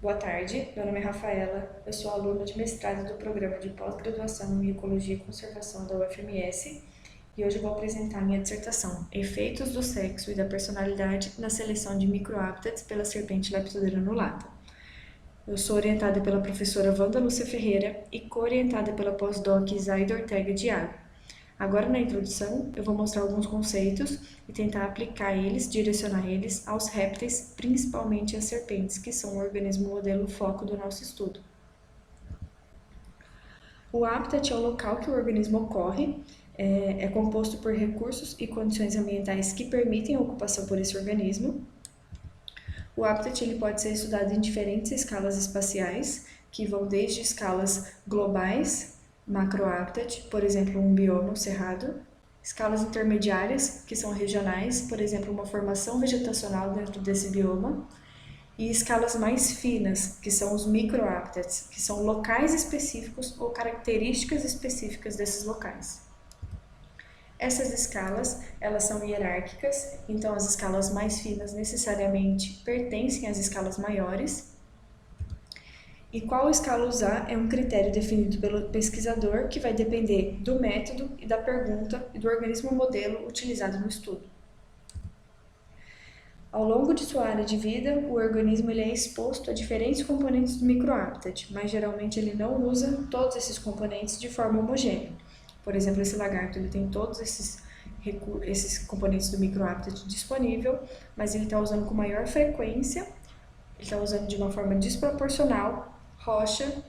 Boa tarde, meu nome é Rafaela, eu sou aluna de mestrado do programa de pós-graduação em Ecologia e Conservação da UFMS e hoje vou apresentar minha dissertação Efeitos do sexo e da personalidade na seleção de microhábitats pela serpente leptodeira anulata. Eu sou orientada pela professora Wanda Lúcia Ferreira e co-orientada pela pós-doc Zaida Ortega Diago. Agora, na introdução, eu vou mostrar alguns conceitos e tentar aplicar eles, direcionar eles aos répteis, principalmente às serpentes, que são o organismo modelo foco do nosso estudo. O habitat é o local que o organismo ocorre, é composto por recursos e condições ambientais que permitem a ocupação por esse organismo. O habitat ele pode ser estudado em diferentes escalas espaciais, que vão desde escalas globais, macrohabitat, por exemplo, um bioma, um cerrado, escalas intermediárias, que são regionais, por exemplo, uma formação vegetacional dentro desse bioma, e escalas mais finas, que são os microhabitats, que são locais específicos ou características específicas desses locais. Essas escalas, elas são hierárquicas, então as escalas mais finas necessariamente pertencem às escalas maiores. E qual escala usar é um critério definido pelo pesquisador que vai depender do método e da pergunta e do organismo modelo utilizado no estudo. Ao longo de sua área de vida, o organismo ele é exposto a diferentes componentes do microhabitat, mas geralmente ele não usa todos esses componentes de forma homogênea. Por exemplo, esse lagarto ele tem todos esses componentes do microhabitat disponível, mas ele está usando com maior frequência, ele está usando de uma forma desproporcional rocha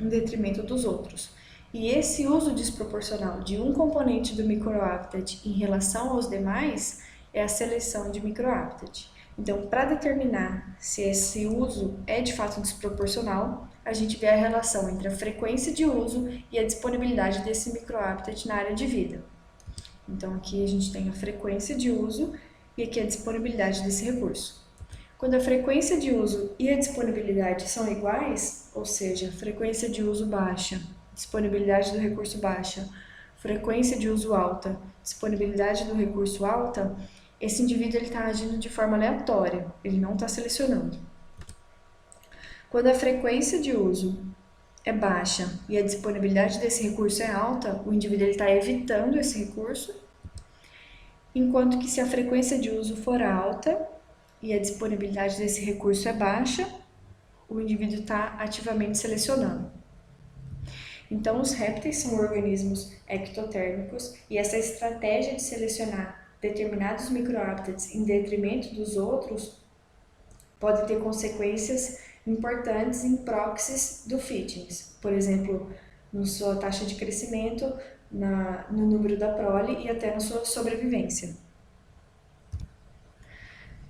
em detrimento dos outros. E esse uso desproporcional de um componente do microhabitat em relação aos demais é a seleção de microhabitat. Então, para determinar se esse uso é de fato desproporcional, a gente vê a relação entre a frequência de uso e a disponibilidade desse microhabitat na área de vida. Então, aqui a gente tem a frequência de uso e aqui a disponibilidade desse recurso. Quando a frequência de uso e a disponibilidade são iguais, ou seja, frequência de uso baixa, disponibilidade do recurso baixa, frequência de uso alta, disponibilidade do recurso alta, esse indivíduo está agindo de forma aleatória, ele não está selecionando. Quando a frequência de uso é baixa e a disponibilidade desse recurso é alta, o indivíduo está evitando esse recurso, enquanto que se a frequência de uso for alta e a disponibilidade desse recurso é baixa, o indivíduo está ativamente selecionando. Então, os répteis são organismos ectotérmicos e essa estratégia de selecionar determinados microhábitats em detrimento dos outros pode ter consequências importantes em proxies do fitness, por exemplo, na sua taxa de crescimento, no número da prole e até na sua sobrevivência.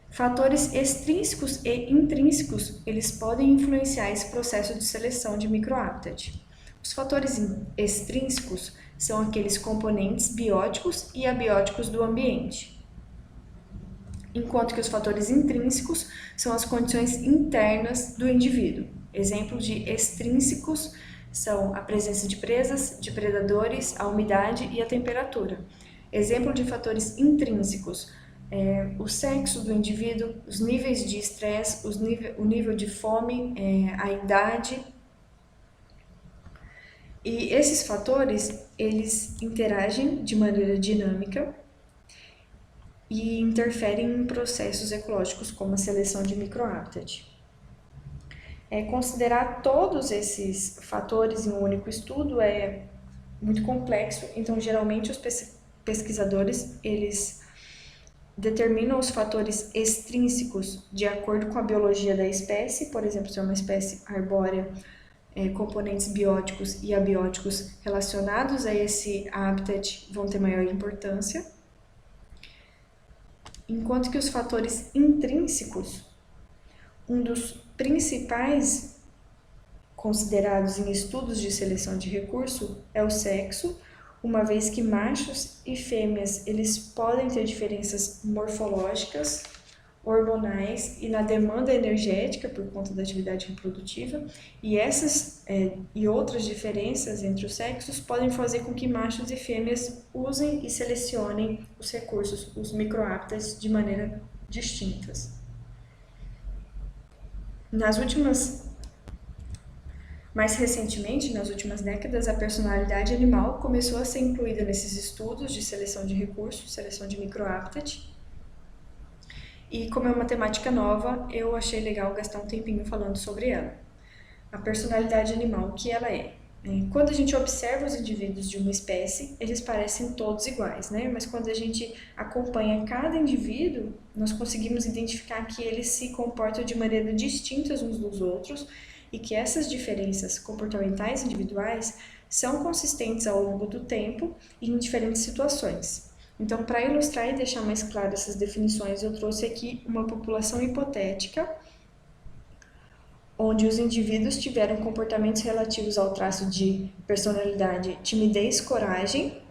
Fatores extrínsecos e intrínsecos, eles podem influenciar esse processo de seleção de microhabitat. Os fatores extrínsecos são aqueles componentes bióticos e abióticos do ambiente, enquanto que os fatores intrínsecos são as condições internas do indivíduo. Exemplos de extrínsecos são a presença de presas, de predadores, a umidade e a temperatura. Exemplo de fatores intrínsecos o sexo do indivíduo, os níveis de estresse, o nível de fome, a idade. E esses fatores, eles interagem de maneira dinâmica e interferem em processos ecológicos como a seleção de microhabitat. Considerar todos esses fatores em um único estudo é muito complexo, então geralmente os pesquisadores, eles determinam os fatores extrínsecos de acordo com a biologia da espécie, por exemplo, se é uma espécie arbórea, componentes bióticos e abióticos relacionados a esse habitat vão ter maior importância, enquanto que os fatores intrínsecos, um dos principais considerados em estudos de seleção de recurso é o sexo, uma vez que machos e fêmeas eles podem ter diferenças morfológicas, hormonais e na demanda energética por conta da atividade reprodutiva, e essas e outras diferenças entre os sexos podem fazer com que machos e fêmeas usem e selecionem os recursos, os microhábitats, de maneira distintas. Mais recentemente, nas últimas décadas, a personalidade animal começou a ser incluída nesses estudos de seleção de recursos, seleção de microaptitude. E como é uma temática nova, eu achei legal gastar um tempinho falando sobre ela. A personalidade animal, o que ela é? Quando a gente observa os indivíduos de uma espécie, eles parecem todos iguais, né? Mas quando a gente acompanha cada indivíduo, nós conseguimos identificar que eles se comportam de maneira distintas uns dos outros e que essas diferenças comportamentais individuais são consistentes ao longo do tempo e em diferentes situações. Então, para ilustrar e deixar mais claro essas definições, eu trouxe aqui uma população hipotética onde os indivíduos tiveram comportamentos relativos ao traço de personalidade, timidez, coragem,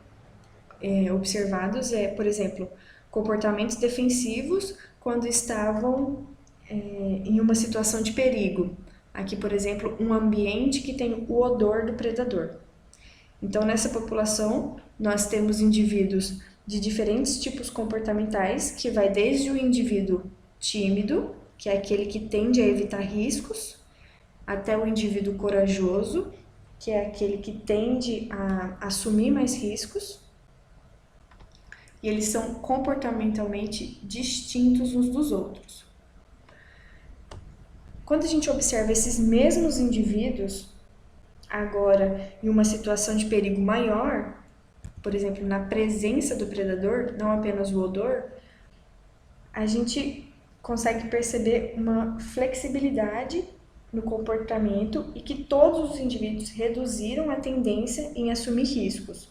observados, por exemplo, comportamentos defensivos quando estavam em uma situação de perigo. Aqui, por exemplo, um ambiente que tem o odor do predador. Então, nessa população, nós temos indivíduos de diferentes tipos comportamentais, que vai desde o indivíduo tímido, que é aquele que tende a evitar riscos, até o indivíduo corajoso, que é aquele que tende a assumir mais riscos. E eles são comportamentalmente distintos uns dos outros. Quando a gente observa esses mesmos indivíduos, agora em uma situação de perigo maior, por exemplo, na presença do predador, não apenas o odor, a gente consegue perceber uma flexibilidade no comportamento e que todos os indivíduos reduziram a tendência em assumir riscos.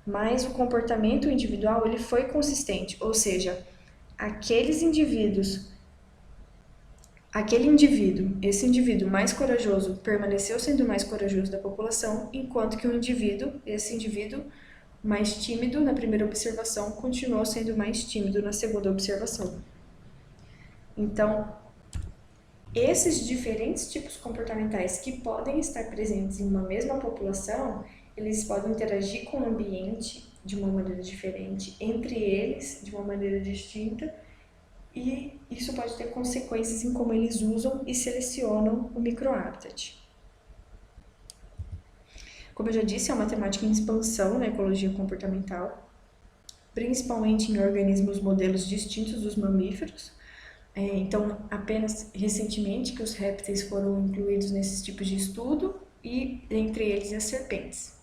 Mas o comportamento individual ele foi consistente, ou seja, esse indivíduo mais corajoso permaneceu sendo o mais corajoso da população, enquanto que esse indivíduo mais tímido na primeira observação continuou sendo mais tímido na segunda observação. Então, esses diferentes tipos comportamentais que podem estar presentes em uma mesma população, eles podem interagir com o ambiente de uma maneira diferente, entre eles de uma maneira distinta, e isso pode ter consequências em como eles usam e selecionam o microhabitat. Como eu já disse, é uma temática em expansão na ecologia comportamental, principalmente em organismos modelos distintos dos mamíferos. Então, apenas recentemente que os répteis foram incluídos nesses tipos de estudo, e entre eles as serpentes.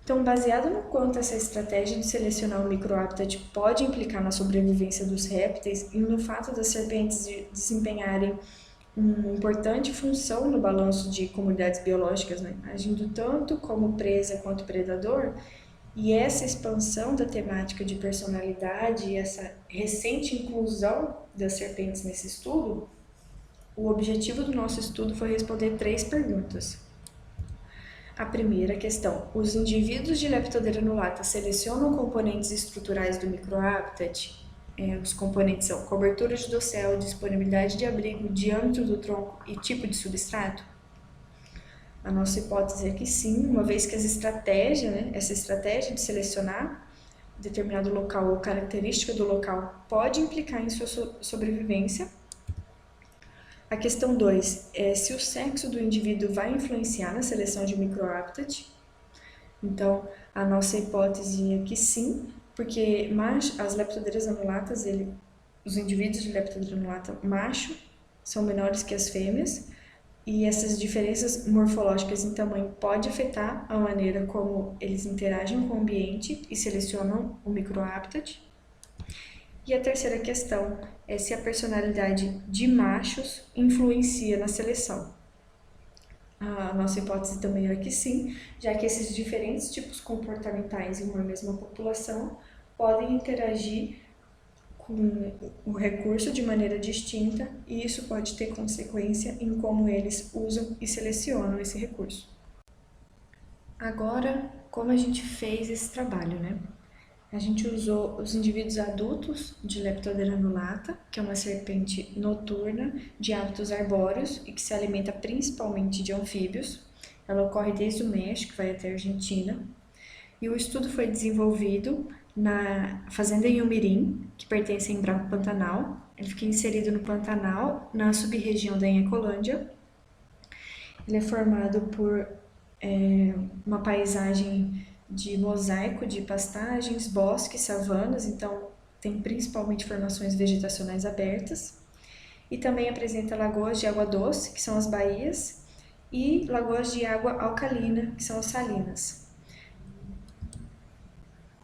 Então, baseado no quanto essa estratégia de selecionar o microhabitat pode implicar na sobrevivência dos répteis e no fato das serpentes desempenharem uma importante função no balanço de comunidades biológicas, né, agindo tanto como presa quanto predador, e essa expansão da temática de personalidade e essa recente inclusão das serpentes nesse estudo, o objetivo do nosso estudo foi responder 3 perguntas. A primeira questão: os indivíduos de Leptodeira nulata selecionam componentes estruturais do microhabitat? Os componentes são cobertura de dossel, disponibilidade de abrigo, diâmetro do tronco e tipo de substrato? A nossa hipótese é que sim, uma vez que essa estratégia de selecionar determinado local ou característica do local pode implicar em sua sobrevivência. A questão 2 é se o sexo do indivíduo vai influenciar na seleção de microhabitat. Então, a nossa hipótese é que sim, porque as leptodeiras anulatas, os indivíduos de Leptodeira anulata macho são menores que as fêmeas, e essas diferenças morfológicas em tamanho podem afetar a maneira como eles interagem com o ambiente e selecionam o microhabitat. E a terceira questão é se a personalidade de machos influencia na seleção. A nossa hipótese também é que sim, já que esses diferentes tipos comportamentais em uma mesma população podem interagir com o recurso de maneira distinta, e isso pode ter consequência em como eles usam e selecionam esse recurso. Agora, como a gente fez esse trabalho, né? A gente usou os indivíduos adultos de Leptodeira anulata, que é uma serpente noturna de hábitos arbóreos e que se alimenta principalmente de anfíbios. Ela ocorre desde o México, vai até a Argentina. E o estudo foi desenvolvido na fazenda Inhumirim, que pertence a Embrapa Pantanal. Ele fica inserido no Pantanal, na sub-região da Ecolândia. Ele é formado por uma paisagem de mosaico de pastagens, bosques, savanas, então tem principalmente formações vegetacionais abertas. E também apresenta lagoas de água doce, que são as baías, e lagoas de água alcalina, que são as salinas.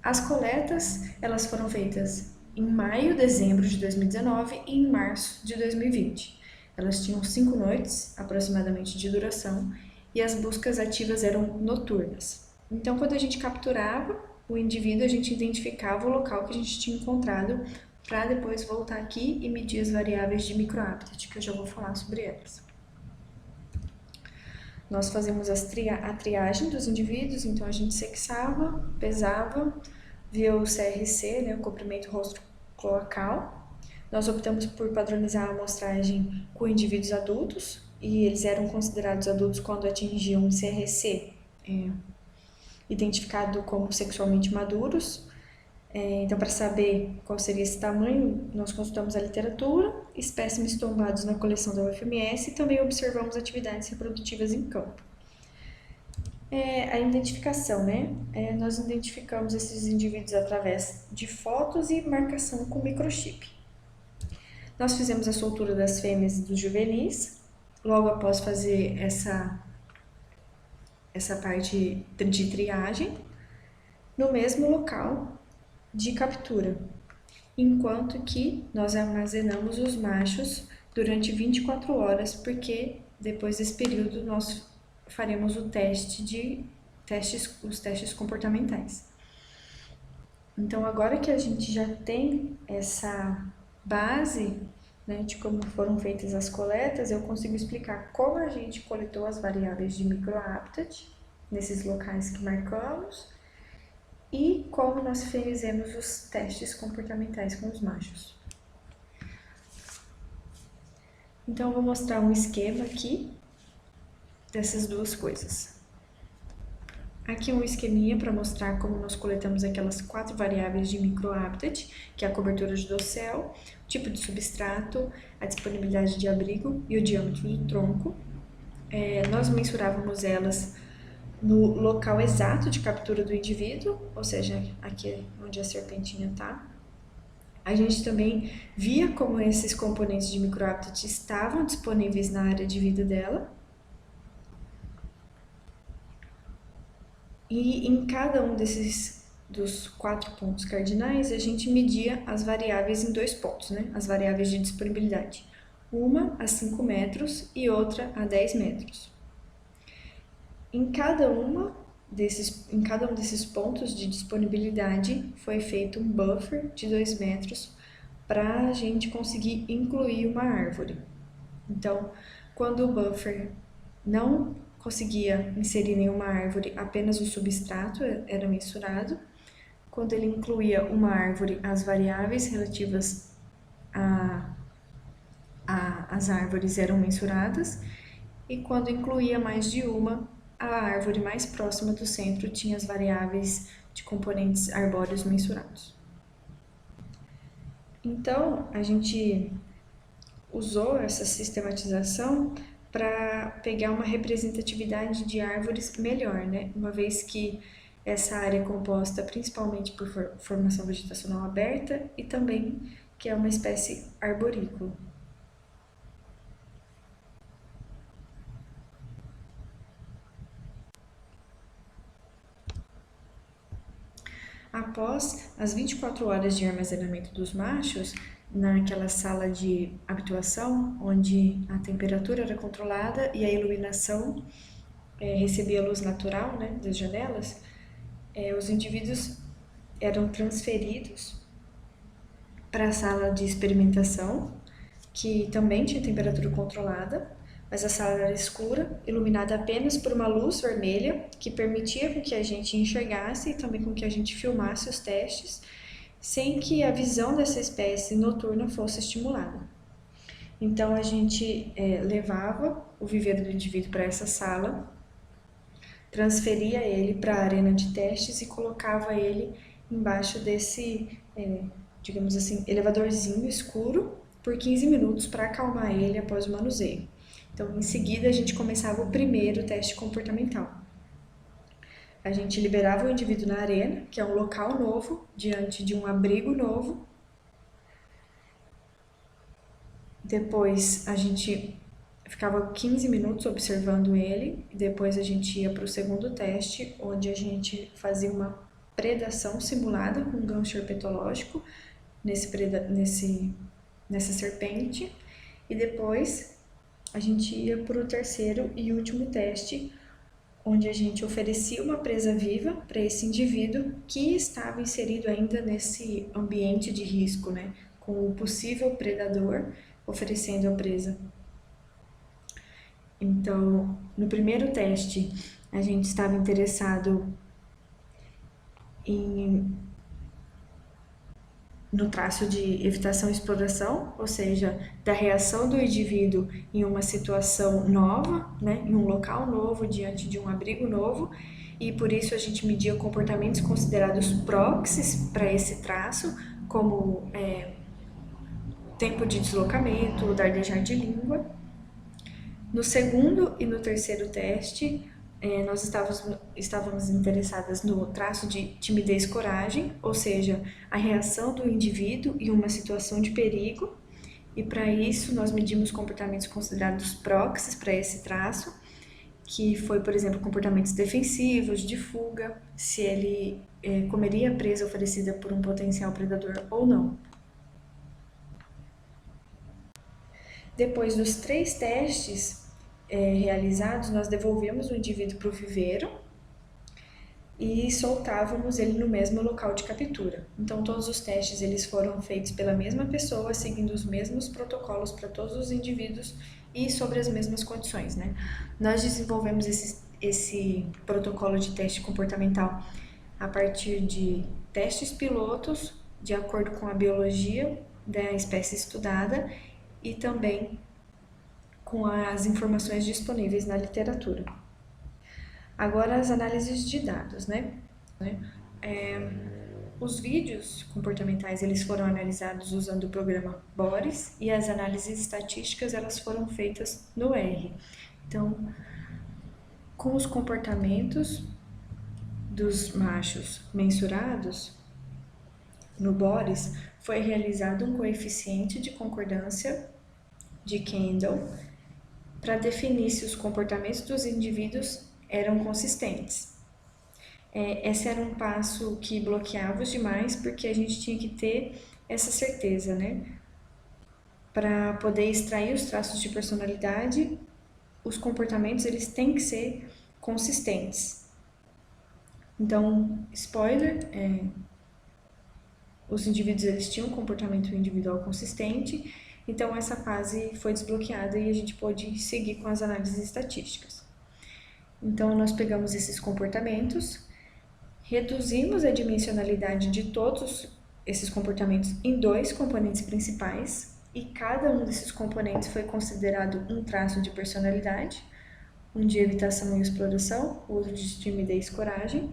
As coletas, elas foram feitas em maio, dezembro de 2019 e em março de 2020. Elas tinham 5 noites, aproximadamente, de duração, e as buscas ativas eram noturnas. Então, quando a gente capturava o indivíduo, a gente identificava o local que a gente tinha encontrado para depois voltar aqui e medir as variáveis de microhabitat, que eu já vou falar sobre elas. Nós fazemos a triagem dos indivíduos, então a gente sexava, pesava, via o CRC, né, o comprimento rosto cloacal. Nós optamos por padronizar a amostragem com indivíduos adultos, e eles eram considerados adultos quando atingiam um CRC identificado como sexualmente maduros. Então, para saber qual seria esse tamanho, nós consultamos a literatura, espécimes tombados na coleção da UFMS e também observamos atividades reprodutivas em campo. A identificação, né? Nós identificamos esses indivíduos através de fotos e marcação com microchip. Nós fizemos a soltura das fêmeas e dos juvenis, logo após fazer essa parte de triagem, no mesmo local de captura, enquanto que nós armazenamos os machos durante 24 horas, porque depois desse período nós faremos os testes comportamentais. Então, agora que a gente já tem essa base, né, de como foram feitas as coletas, eu consigo explicar como a gente coletou as variáveis de microhabitat nesses locais que marcamos e como nós fizemos os testes comportamentais com os machos. Então, eu vou mostrar um esquema aqui dessas duas coisas. Aqui um esqueminha para mostrar como nós coletamos aquelas 4 variáveis de microhabitat, que é a cobertura de dossel, o tipo de substrato, a disponibilidade de abrigo e o diâmetro do tronco. Nós mensurávamos elas no local exato de captura do indivíduo, ou seja, aqui onde a serpentinha está. A gente também via como esses componentes de microhabitat estavam disponíveis na área de vida dela. E em cada um dos 4 pontos cardinais, a gente media as variáveis em 2 pontos, né? As variáveis de disponibilidade. Uma a 5 metros e outra a 10 metros. Em cada um desses pontos de disponibilidade foi feito um buffer de 2 metros para a gente conseguir incluir uma árvore. Então, quando o buffer não conseguia inserir nenhuma árvore, apenas o substrato era mensurado. Quando ele incluía uma árvore, as variáveis relativas às árvores eram mensuradas. E quando incluía mais de uma, a árvore mais próxima do centro tinha as variáveis de componentes arbóreos mensurados. Então, a gente usou essa sistematização para pegar uma representatividade de árvores melhor, né? Uma vez que essa área é composta principalmente por formação vegetacional aberta e também que é uma espécie arborícola. Após as 24 horas de armazenamento dos machos, naquela sala de habituação, onde a temperatura era controlada e a iluminação recebia luz natural, né, das janelas, os indivíduos eram transferidos para a sala de experimentação, que também tinha temperatura controlada, mas a sala era escura, iluminada apenas por uma luz vermelha, que permitia com que a gente enxergasse e também com que a gente filmasse os testes, sem que a visão dessa espécie noturna fosse estimulada. Então, a gente levava o viveiro do indivíduo para essa sala, transferia ele para a arena de testes e colocava ele embaixo desse, digamos assim, elevadorzinho escuro, por 15 minutos para acalmar ele após o manuseio. Então, em seguida, a gente começava o primeiro teste comportamental. A gente liberava o indivíduo na arena, que é um local novo, diante de um abrigo novo. Depois, a gente ficava 15 minutos observando ele, e depois a gente ia para o segundo teste, onde a gente fazia uma predação simulada com um gancho herpetológico nessa serpente, e depois a gente ia para o terceiro e último teste, onde a gente oferecia uma presa viva para esse indivíduo que estava inserido ainda nesse ambiente de risco, né, com o possível predador oferecendo a presa. Então, no primeiro teste, a gente estava interessado no traço de evitação e exploração, ou seja, da reação do indivíduo em uma situação nova, né, em um local novo, diante de um abrigo novo, e por isso a gente media comportamentos considerados proxies para esse traço, como tempo de deslocamento, dardejar de língua. No segundo e no terceiro teste, nós estávamos interessadas no traço de timidez e coragem, ou seja, a reação do indivíduo em uma situação de perigo, e para isso nós medimos comportamentos considerados proxies para esse traço, que foi, por exemplo, comportamentos defensivos, de fuga, se ele comeria a presa oferecida por um potencial predador ou não. Depois dos 3 testes realizados, nós devolvemos o indivíduo para o viveiro e soltávamos ele no mesmo local de captura. Então, todos os testes eles foram feitos pela mesma pessoa, seguindo os mesmos protocolos para todos os indivíduos e sobre as mesmas condições, né? Nós desenvolvemos esse protocolo de teste comportamental a partir de testes pilotos, de acordo com a biologia da espécie estudada e também com as informações disponíveis na literatura. Agora, as análises de dados, né? Os vídeos comportamentais eles foram analisados usando o programa Boris e as análises estatísticas elas foram feitas no R. Então, com os comportamentos dos machos mensurados no Boris, foi realizado um coeficiente de concordância de Kendall para definir se os comportamentos dos indivíduos eram consistentes. Esse era um passo que bloqueava os demais, porque a gente tinha que ter essa certeza, né? Para poder extrair os traços de personalidade, os comportamentos eles têm que ser consistentes. Então, spoiler, os indivíduos eles tinham um comportamento individual consistente, então essa fase foi desbloqueada e a gente pôde seguir com as análises estatísticas. Então, nós pegamos esses comportamentos, reduzimos a dimensionalidade de todos esses comportamentos em 2 componentes principais, e cada um desses componentes foi considerado um traço de personalidade, um de evitação e exploração, outro de timidez e coragem.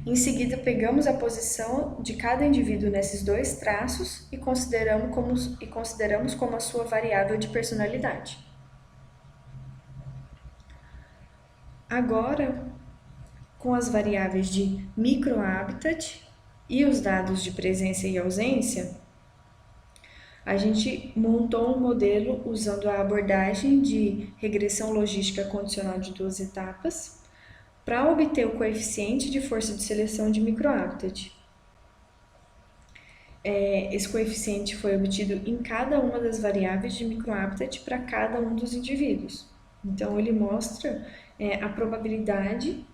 Em seguida, pegamos a posição de cada indivíduo nesses 2 traços e consideramos como a sua variável de personalidade. Agora, com as variáveis de microhabitat e os dados de presença e ausência, a gente montou um modelo usando a abordagem de regressão logística condicional de 2 etapas para obter o coeficiente de força de seleção de microhabitat. Esse coeficiente foi obtido em cada uma das variáveis de microhabitat para cada um dos indivíduos. Então, ele mostra a probabilidade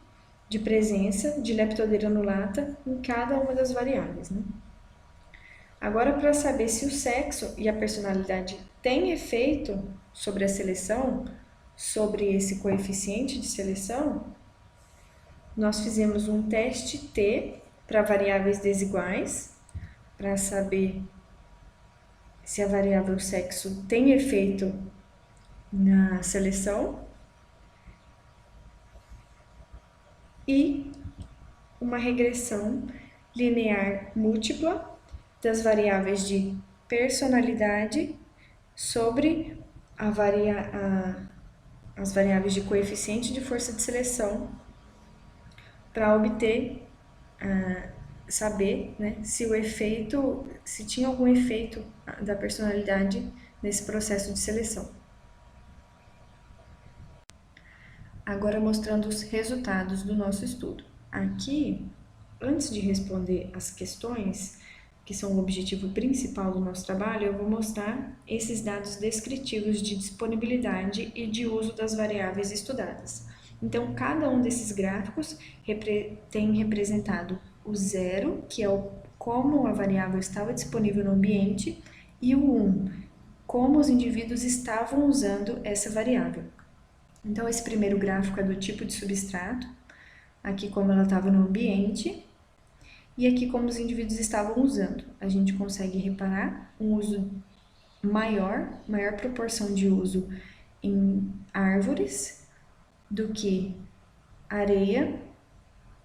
de presença de Leptodeira anulata em cada uma das variáveis, né? Agora, para saber se o sexo e a personalidade têm efeito sobre a seleção, sobre esse coeficiente de seleção, nós fizemos um teste T para variáveis desiguais, para saber se a variável sexo tem efeito na seleção, e uma regressão linear múltipla das variáveis de personalidade sobre as variáveis de coeficiente de força de seleção para obter, saber, né, se tinha algum efeito da personalidade nesse processo de seleção. Agora mostrando os resultados do nosso estudo. Aqui, antes de responder as questões, que são o objetivo principal do nosso trabalho, eu vou mostrar esses dados descritivos de disponibilidade e de uso das variáveis estudadas. Então, cada um desses gráficos tem representado o 0, que é como a variável estava disponível no ambiente, e o 1, como os indivíduos estavam usando essa variável. Então, esse primeiro gráfico é do tipo de substrato, aqui como ela estava no ambiente, e aqui como os indivíduos estavam usando. A gente consegue reparar um uso maior proporção de uso em árvores do que areia,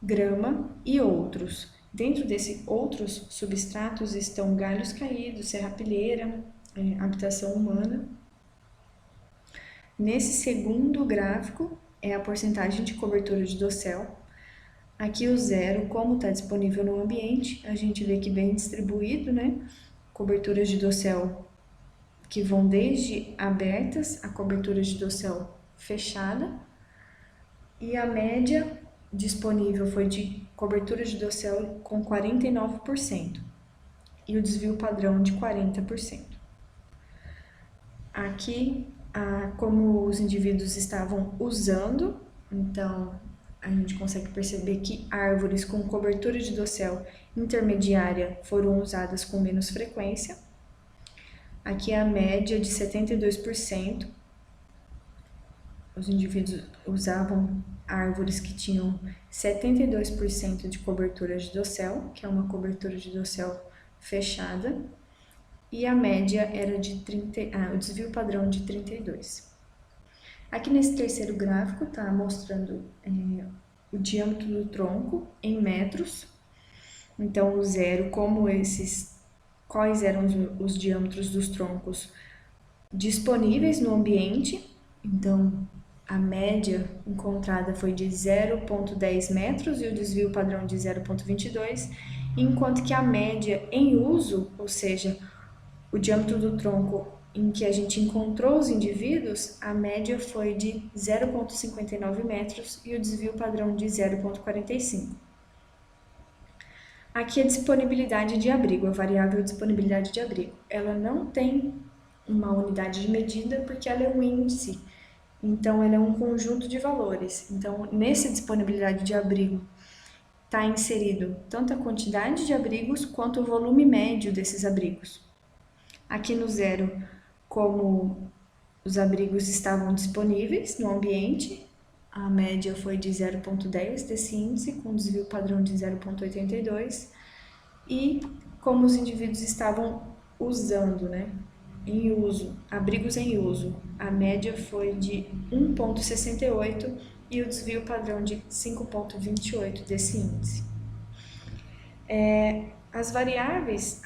grama e outros. Dentro desses outros substratos estão galhos caídos, serrapilheira, habitação humana. Nesse segundo gráfico é a porcentagem de cobertura de dossel. Aqui o 0, como está disponível no ambiente, a gente vê que bem distribuído, né? Coberturas de dossel que vão desde abertas a coberturas de dossel fechada. E a média disponível foi de cobertura de dossel com 49% e o desvio padrão de 40%. Aqui, como os indivíduos estavam usando, então a gente consegue perceber que árvores com cobertura de dossel intermediária foram usadas com menos frequência. Aqui é a média de 72%. Os indivíduos usavam árvores que tinham 72% de cobertura de dossel, que é uma cobertura de dossel fechada, e a média era de o desvio padrão de 32%. Aqui nesse terceiro gráfico está mostrando o diâmetro do tronco em metros. Então, o 0, quais eram os diâmetros dos troncos disponíveis no ambiente. Então, a média encontrada foi de 0,10 metros e o desvio padrão de 0,22, enquanto que a média em uso, ou seja, o diâmetro do tronco em que a gente encontrou os indivíduos, a média foi de 0,59 metros e o desvio padrão de 0,45. Aqui a disponibilidade de abrigo, a variável disponibilidade de abrigo. Ela não tem uma unidade de medida porque ela é um índice, então ela é um conjunto de valores. Então, nessa disponibilidade de abrigo, está inserido tanto a quantidade de abrigos quanto o volume médio desses abrigos. Aqui no 0, como os abrigos estavam disponíveis no ambiente, a média foi de 0,10 desse índice, com desvio padrão de 0,82, e como os indivíduos estavam usando, né, em uso, abrigos em uso, a média foi de 1,68 e o desvio padrão de 5,28 desse índice. As variáveis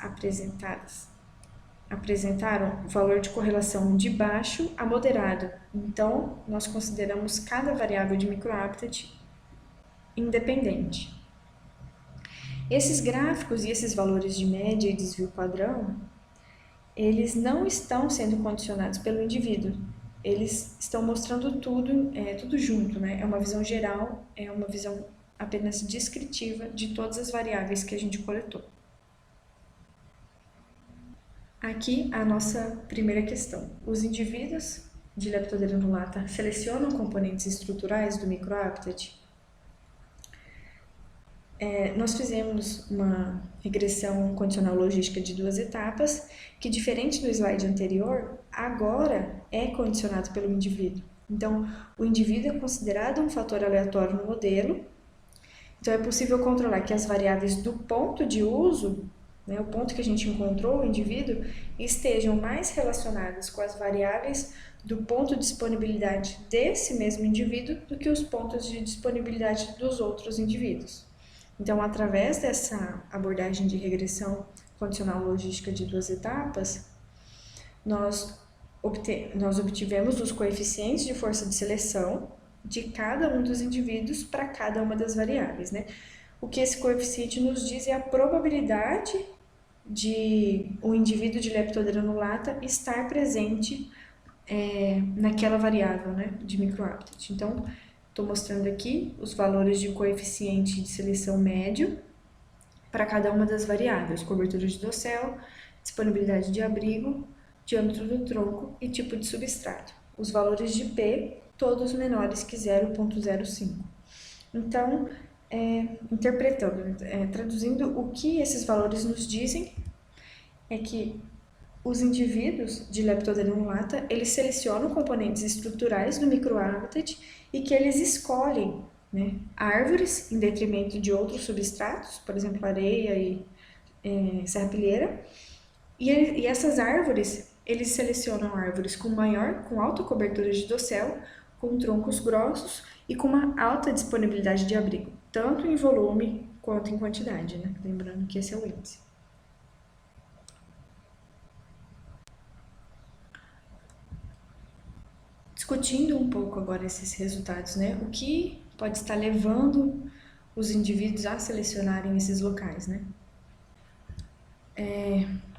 apresentaram valor de correlação de baixo a moderado. Então, nós consideramos cada variável de microhabitat independente. Esses gráficos e esses valores de média e desvio padrão, eles não estão sendo condicionados pelo indivíduo. Eles estão mostrando tudo junto, né? É uma visão geral, é uma visão apenas descritiva de todas as variáveis que a gente coletou. Aqui a nossa primeira questão. Os indivíduos de Leptodeira nulata selecionam componentes estruturais do microhabitat? Nós fizemos uma regressão condicional logística de 2 etapas, que diferente do slide anterior, agora é condicionado pelo indivíduo. Então, o indivíduo é considerado um fator aleatório no modelo, então é possível controlar que as variáveis do ponto de uso, né, o ponto que a gente encontrou, o indivíduo, estejam mais relacionadas com as variáveis do ponto de disponibilidade desse mesmo indivíduo do que os pontos de disponibilidade dos outros indivíduos. Então, através dessa abordagem de regressão condicional logística de 2 etapas, nós obtivemos os coeficientes de força de seleção de cada um dos indivíduos para cada uma das variáveis, né? O que esse coeficiente nos diz é a probabilidade de o indivíduo de Leptodera nulata estar presente naquela variável, né, de microaptitude. Então, estou mostrando aqui os valores de coeficiente de seleção médio para cada uma das variáveis: cobertura de dossel, disponibilidade de abrigo, diâmetro do tronco e tipo de substrato. Os valores de P, todos menores que 0,05. Então, traduzindo, o que esses valores nos dizem é que os indivíduos de Leptodera nulata, eles selecionam componentes estruturais do microhabitat e que eles escolhem, né, árvores em detrimento de outros substratos, por exemplo, areia e serrapilheira, e essas árvores, eles selecionam árvores com alta cobertura de dossel, com troncos grossos e com uma alta disponibilidade de abrigo, tanto em volume quanto em quantidade, né? Lembrando que esse é o índice. Discutindo um pouco agora esses resultados, né? O que pode estar levando os indivíduos a selecionarem esses locais, né?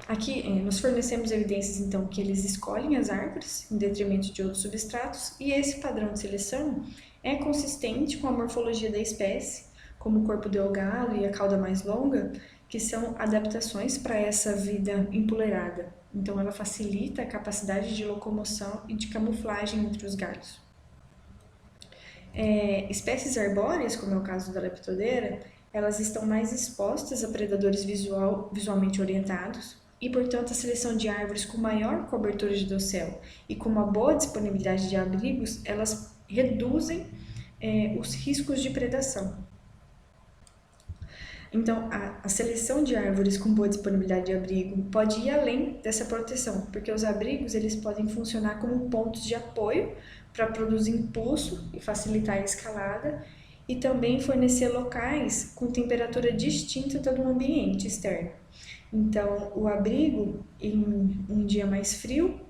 Aqui nós fornecemos evidências, então, que eles escolhem as árvores em detrimento de outros substratos, e esse padrão de seleção é consistente com a morfologia da espécie, como o corpo delgado e a cauda mais longa, que são adaptações para essa vida empoleirada. Então, ela facilita a capacidade de locomoção e de camuflagem entre os galhos. Espécies arbóreas, como é o caso da Leptodera, elas estão mais expostas a predadores visualmente orientados e, portanto, a seleção de árvores com maior cobertura de dossel e com uma boa disponibilidade de abrigos, elas reduzem os riscos de predação. Então, a seleção de árvores com boa disponibilidade de abrigo pode ir além dessa proteção, porque os abrigos eles podem funcionar como pontos de apoio para produzir impulso e facilitar a escalada, e também fornecer locais com temperatura distinta do ambiente externo. Então, o abrigo, em um dia mais frio,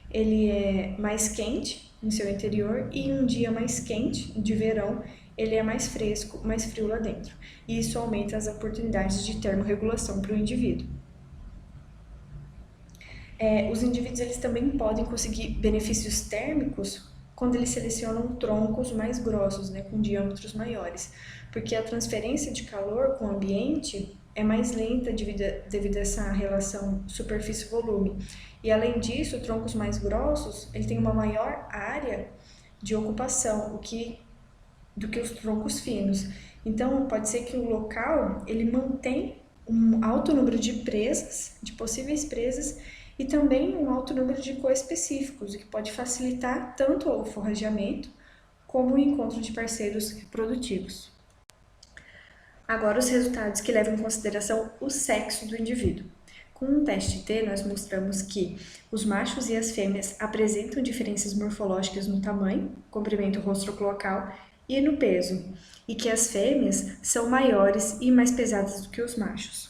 ele é mais quente no seu interior, e em um dia mais quente, de verão, ele é mais fresco, mais frio lá dentro. E isso aumenta as oportunidades de termorregulação para o indivíduo. Os indivíduos eles também podem conseguir benefícios térmicos quando eles selecionam troncos mais grossos, né, com diâmetros maiores, porque a transferência de calor com o ambiente é mais lenta devido a essa relação superfície-volume. E além disso, troncos mais grossos, ele tem uma maior área de ocupação do que os troncos finos. Então, pode ser que o local ele mantém um alto número de presas, de possíveis presas, e também um alto número de coespecíficos, o que pode facilitar tanto o forrageamento como o encontro de parceiros reprodutivos. Agora, os resultados que levam em consideração o sexo do indivíduo. Com um teste T, nós mostramos que os machos e as fêmeas apresentam diferenças morfológicas no tamanho, comprimento rostro-cloacal e no peso, e que as fêmeas são maiores e mais pesadas do que os machos.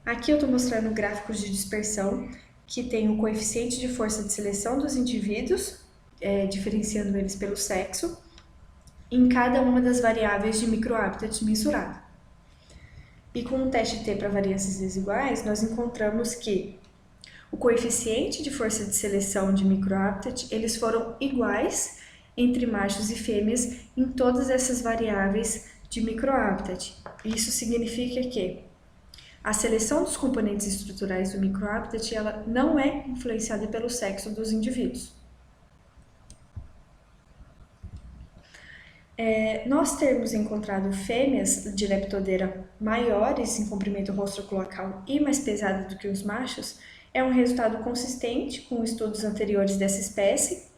Aqui eu estou mostrando gráficos de dispersão que tem o coeficiente de força de seleção dos indivíduos, diferenciando eles pelo sexo, em cada uma das variáveis de microhabitat mensurado. E com um teste T para variâncias desiguais, nós encontramos que o coeficiente de força de seleção de microhabitat, eles foram iguais entre machos e fêmeas em todas essas variáveis de microhabitat. Isso significa que a seleção dos componentes estruturais do microhabitat ela não é influenciada pelo sexo dos indivíduos. Nós termos encontrado fêmeas de Leptodera maiores em comprimento rostro-cloacal e mais pesadas do que os machos é um resultado consistente com estudos anteriores dessa espécie,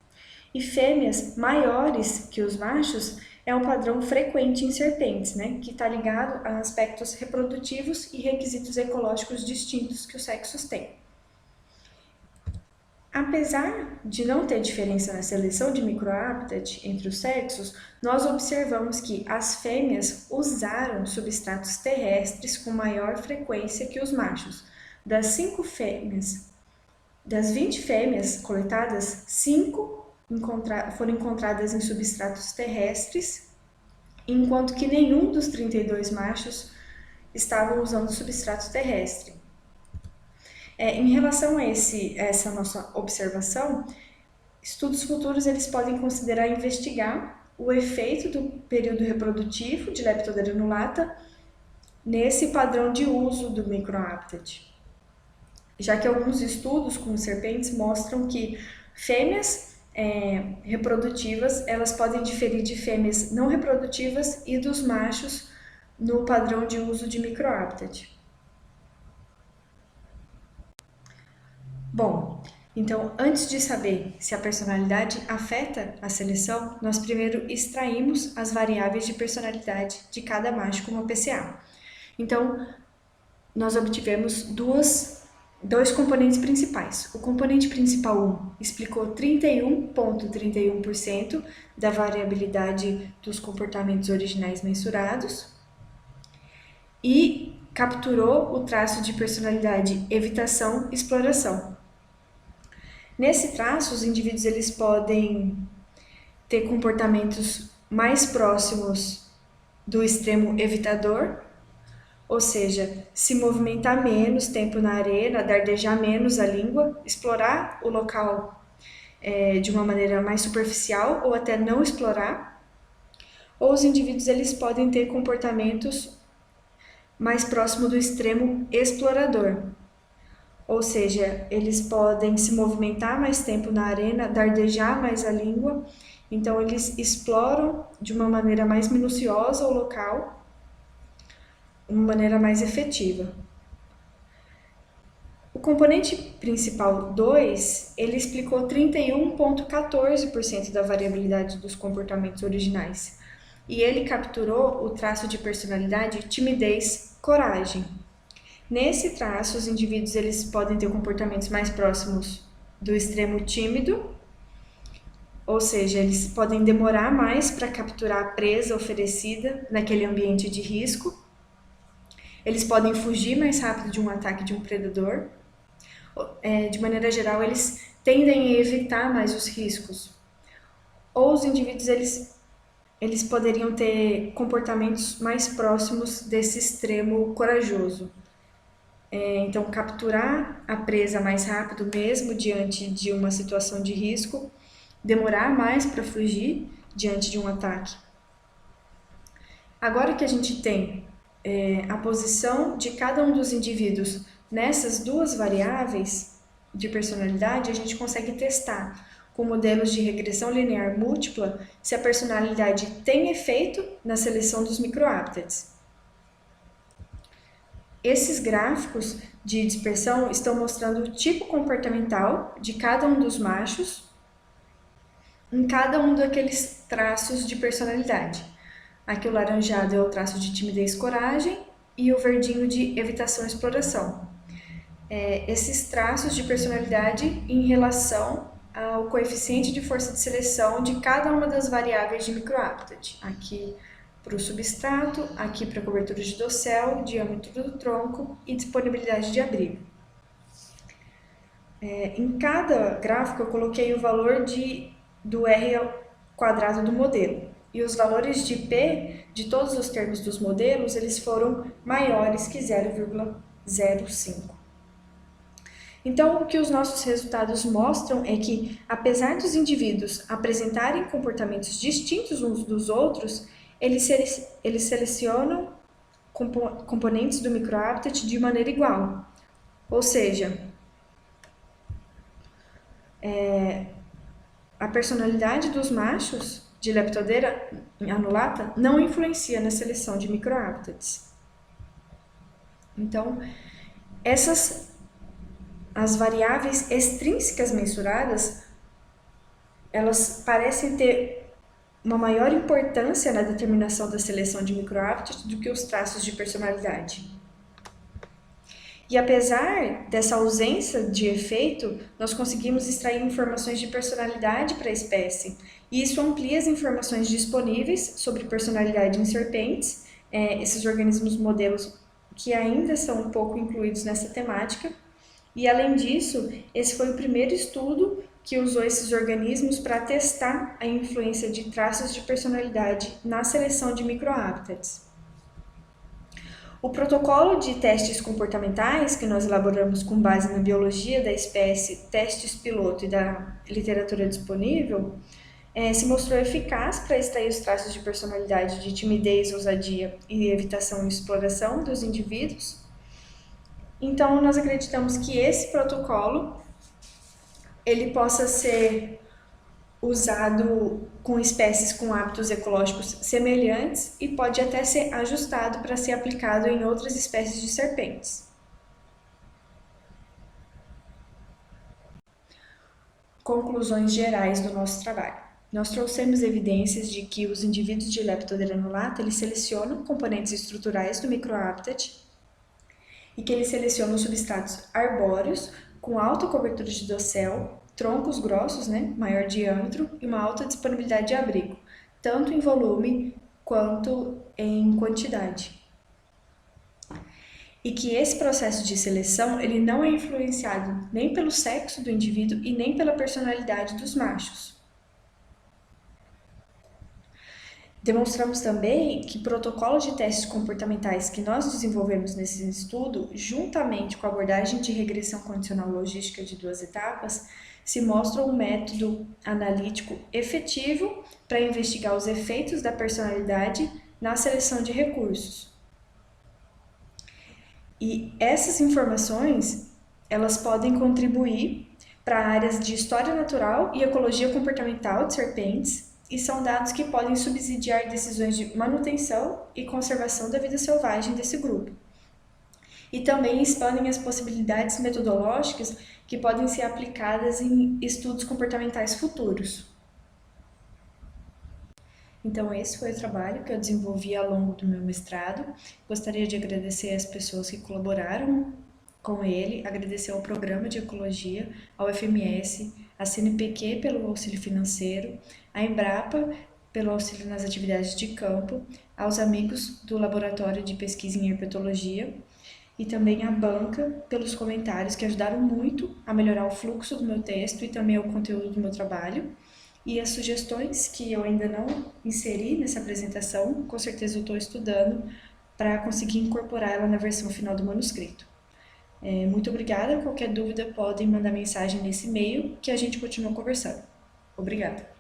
e fêmeas maiores que os machos é um padrão frequente em serpentes, né, que está ligado a aspectos reprodutivos e requisitos ecológicos distintos que os sexos têm. Apesar de não ter diferença na seleção de microhabitat entre os sexos, nós observamos que as fêmeas usaram substratos terrestres com maior frequência que os machos. Das 20 fêmeas coletadas, 5 foram encontradas em substratos terrestres, enquanto que nenhum dos 32 machos estavam usando substrato terrestre. Em relação a essa nossa observação, estudos futuros eles podem considerar investigar o efeito do período reprodutivo de Leptodeira annulata nesse padrão de uso do microhabitat, já que alguns estudos com serpentes mostram que fêmeas reprodutivas elas podem diferir de fêmeas não reprodutivas e dos machos no padrão de uso de microhabitat. Bom, então, antes de saber se a personalidade afeta a seleção, nós primeiro extraímos as variáveis de personalidade de cada macho com uma PCA. Então, nós obtivemos dois componentes principais. O componente principal 1 explicou 31,31% da variabilidade dos comportamentos originais mensurados e capturou o traço de personalidade evitação-exploração. Nesse traço, os indivíduos eles podem ter comportamentos mais próximos do extremo evitador, ou seja, se movimentar menos tempo na arena, dardejar menos a língua, explorar o local de uma maneira mais superficial ou até não explorar. Ou os indivíduos eles podem ter comportamentos mais próximo do extremo explorador, ou seja, eles podem se movimentar mais tempo na arena, dardejar mais a língua, então eles exploram de uma maneira mais minuciosa o local, uma maneira mais efetiva. O componente principal 2, ele explicou 31,14% da variabilidade dos comportamentos originais, e ele capturou o traço de personalidade timidez, coragem. Nesse traço, os indivíduos eles podem ter comportamentos mais próximos do extremo tímido, ou seja, eles podem demorar mais para capturar a presa oferecida naquele ambiente de risco. Eles podem fugir mais rápido de um ataque de um predador. De maneira geral, eles tendem a evitar mais os riscos. Ou os indivíduos eles poderiam ter comportamentos mais próximos desse extremo corajoso. Então, capturar a presa mais rápido mesmo diante de uma situação de risco, demorar mais para fugir diante de um ataque. Agora que a gente tem a posição de cada um dos indivíduos nessas duas variáveis de personalidade, a gente consegue testar com modelos de regressão linear múltipla se a personalidade tem efeito na seleção dos microhabitats. Esses gráficos de dispersão estão mostrando o tipo comportamental de cada um dos machos em cada um daqueles traços de personalidade. Aqui o laranjado é o traço de timidez, coragem e o verdinho de evitação e exploração. Esses traços de personalidade em relação ao coeficiente de força de seleção de cada uma das variáveis de microhabitat. Aqui para o substrato, aqui para a cobertura de dossel, diâmetro do tronco e disponibilidade de abrigo. Em cada gráfico eu coloquei o valor do R ao quadrado do modelo. E os valores de P de todos os termos dos modelos, eles foram maiores que 0,05. Então, o que os nossos resultados mostram é que, apesar dos indivíduos apresentarem comportamentos distintos uns dos outros, eles selecionam componentes do microhabitat de maneira igual. Ou seja, a personalidade dos machos de Leptodeira annulata não influencia na seleção de microhabitats. Então, as variáveis extrínsecas mensuradas, elas parecem ter uma maior importância na determinação da seleção de microhabitats do que os traços de personalidade. E apesar dessa ausência de efeito, nós conseguimos extrair informações de personalidade para a espécie. E isso amplia as informações disponíveis sobre personalidade em serpentes, esses organismos modelos que ainda são um pouco incluídos nessa temática. E além disso, esse foi o primeiro estudo que usou esses organismos para testar a influência de traços de personalidade na seleção de microhábitats. O protocolo de testes comportamentais, que nós elaboramos com base na biologia da espécie, testes piloto e da literatura disponível, se mostrou eficaz para extrair os traços de personalidade de timidez, ousadia e evitação e exploração dos indivíduos. Então, nós acreditamos que esse protocolo ele possa ser usado com espécies com hábitos ecológicos semelhantes e pode até ser ajustado para ser aplicado em outras espécies de serpentes. Conclusões gerais do nosso trabalho. Nós trouxemos evidências de que os indivíduos de Leptodranulata eles selecionam componentes estruturais do microhabitat e que eles selecionam substratos arbóreos com alta cobertura de dossel, troncos grossos, maior diâmetro e uma alta disponibilidade de abrigo, tanto em volume quanto em quantidade. E que esse processo de seleção ele não é influenciado nem pelo sexo do indivíduo e nem pela personalidade dos machos. Demonstramos também que protocolos de testes comportamentais que nós desenvolvemos nesse estudo, juntamente com a abordagem de regressão condicional logística de 2 etapas, se mostram um método analítico efetivo para investigar os efeitos da personalidade na seleção de recursos. E essas informações, elas podem contribuir para áreas de história natural e ecologia comportamental de serpentes, e são dados que podem subsidiar decisões de manutenção e conservação da vida selvagem desse grupo. E também expandem as possibilidades metodológicas que podem ser aplicadas em estudos comportamentais futuros. Então, esse foi o trabalho que eu desenvolvi ao longo do meu mestrado. Gostaria de agradecer às pessoas que colaboraram com ele, agradecer ao Programa de Ecologia, ao FMS, à CNPq pelo auxílio financeiro, à Embrapa pelo auxílio nas atividades de campo, aos amigos do Laboratório de Pesquisa em Herpetologia e também à banca pelos comentários que ajudaram muito a melhorar o fluxo do meu texto e também o conteúdo do meu trabalho. E as sugestões que eu ainda não inseri nessa apresentação, com certeza eu estou estudando para conseguir incorporar ela na versão final do manuscrito. Muito obrigada, qualquer dúvida podem mandar mensagem nesse e-mail que a gente continua conversando. Obrigada.